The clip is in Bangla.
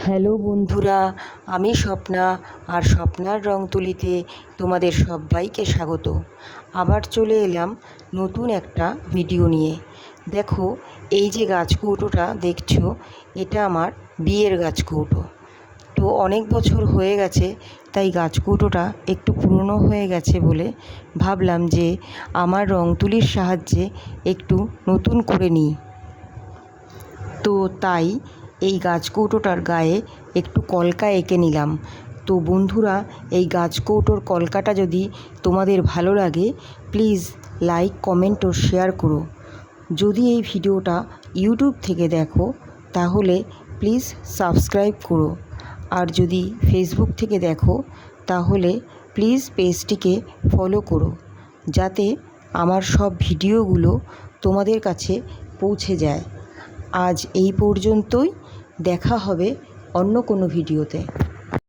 হ্যালো বন্ধুরা, আমি স্বপ্না আর স্বপ্নার রং তুলিতে তোমাদের সবাইকে স্বাগত। আবার চলে এলাম নতুন একটা ভিডিও নিয়ে। দেখো, এই যে গাছকৌটোটা দেখছো, এটা আমার বিয়ের গাছকৌটো। তো অনেক বছর হয়ে গেছে, তাই গাছকৌটোটা একটু পুরনো হয়ে গেছে বলে ভাবলাম যে আমার রং তুলির সাহায্যে একটু নতুন করে নিই। তো তাই এই গাছকৌটোটার গায়ে একটু কলকা এঁকে নিলাম। তো বন্ধুরা, এই গাছকৌটোর কলকাটা যদি তোমাদের ভালো লাগে, প্লিজ লাইক, কমেন্ট ও শেয়ার করো। যদি এই ভিডিওটা ইউটিউব থেকে দেখো তাহলে প্লিজ সাবস্ক্রাইব করো, আর যদি ফেসবুক থেকে দেখো তাহলে প্লিজ পেজটিকে ফলো করো, যাতে আমার সব ভিডিওগুলো তোমাদের কাছে পৌঁছে যায়। আজ এই পর্যন্তই, দেখা হবে অন্য কোনো ভিডিওতে।